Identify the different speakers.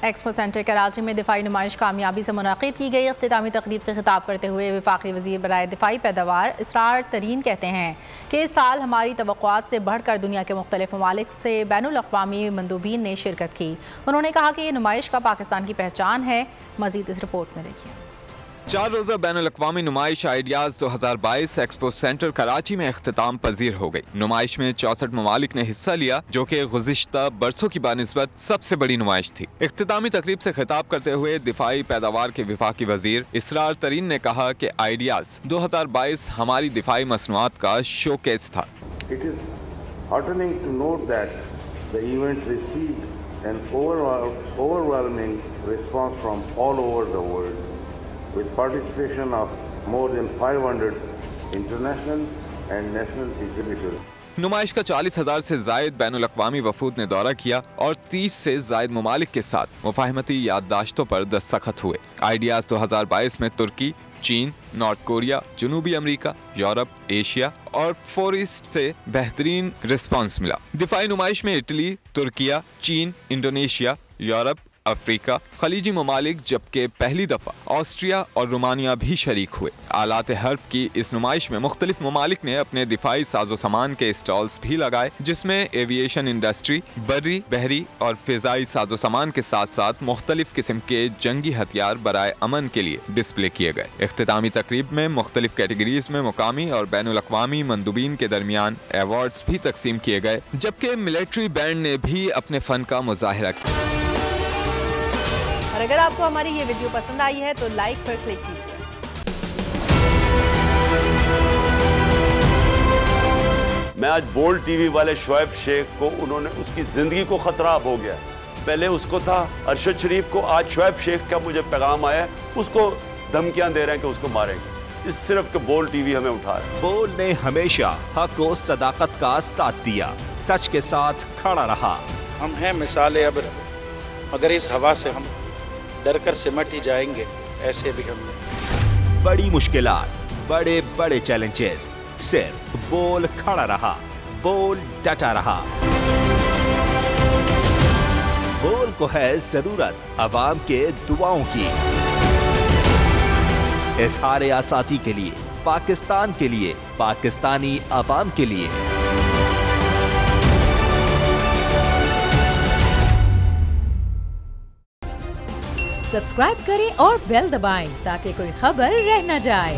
Speaker 1: Expo centre Karachi में दिफाई नुमाइश कामयाबी से मुनाकिद की गई। इख्तितामी तकरीब से खिताब करते हुए वफाकी वज़ीर बराए दिफाई पैदावार इसरार तरीन कहते हैं कि इस साल हमारी तवक्कुआत से बढ़कर दुनिया के मुख्तलिफ ममालिक से बैनुल अक़वामी मंदूबीन ने शिरकत की। उन्होंने कहा कि ये नुमाइश का पाकिस्तान की पहचान है। मज़ीद इस रिपोर्ट में देखिए।
Speaker 2: 4 रोज़ा बैनुल-अक़वामी नुमाइश आइडियाज़ 2022 एक्सपो सेंटर कराची में इख्तिताम पजीर हो गई। नुमाइश में 64 ममालिक ने हिस्सा लिया, जो कि गुज़िश्ता बरसों की बानिस्बत सबसे बड़ी नुमाइश थी। इख्तितामी तकरीब से खिताब करते हुए दिफाई पैदावार के वफाकी वज़ीर इसरार तरीन ने कहा कि आइडियाज़ 2022 हमारी दिफाई मसनूआत का शोकेस था।
Speaker 3: It is heartening to note that the event received an overwhelming response from all over the world, with participation of more than 500 international and national exhibitors.
Speaker 2: नुमाइश का 40,000 से जायद बैनुल-अक़वामी वफूद ने दौरा किया और 30 से जायद ममालिक के साथ मुफाहमती याददाश्तों पर दस्तखत हुए। आइडियाज़ 2022 में तुर्की, चीन, नॉर्थ कोरिया, जनूबी अमेरिका, यूरोप, एशिया और फोर ईस्ट से बेहतरीन रिस्पांस मिला। दिफाई नुमाइश में इटली, तुर्किया, चीन, इंडोनेशिया, यूरोप, अफ्रीका, खलीजी ममालिक, जबकि पहली दफा ऑस्ट्रिया और रोमानिया भी शरीक हुए। आलात हर्ब की इस नुमाइश में मुख्तलिफ ममालिक ने अपने दिफाई साजो सामान के स्टॉल्स भी लगाए, जिसमें एविएशन इंडस्ट्री, बर्री, बहरी और फिजाई साजो सामान के साथ साथ मुख्तलिफ किस्म के जंगी हथियार बराए अमन के लिए डिस्प्ले किए गए। इख्तितामी तकरीब में मुख्तलिफ कैटेगरीज में मुकामी और बैनुल-अक़वामी मंदूबीन के दरमियान अवार्ड्स भी तकसीम किए गए, जबकि मिलिट्री बैंड ने भी अपने फन का मुजाहिरा किया।
Speaker 1: और अगर आपको हमारी ये वीडियो पसंद आई है तो लाइक पर क्लिक कीजिए।
Speaker 4: मैं आज बोल्ड टीवी वाले शोएब शेख को, उन्होंने उसकी जिंदगी को खतरा हो गया। पहले उसको था अरशद शरीफ को, आज शोएब शेख का मुझे पैगाम आया, उसको धमकियां दे रहे हैं कि उसको मारेंगे। इस सिर्फ के बोल्ड टीवी हमें उठा रहा है।
Speaker 5: बोल्ड ने हमेशा हक और सदाकत का साथ दिया, सच के साथ खड़ा रहा।
Speaker 6: हम हैं मिसाल अब्र, मगर इस हवा से हम डर कर सिमट ही जाएंगे, ऐसे भी हमने।
Speaker 5: बड़ी मुश्किलात, बड़े बड़े चैलेंजेस, सिर्फ बोल खड़ा रहा, बोल डटा रहा। बोल को है जरूरत अवाम के दुआओं की। इज़हार आसाती के लिए, पाकिस्तान के लिए, पाकिस्तानी अवाम के लिए।
Speaker 7: सब्सक्राइब करें और बेल दबाएं ताकि कोई खबर रह न जाए।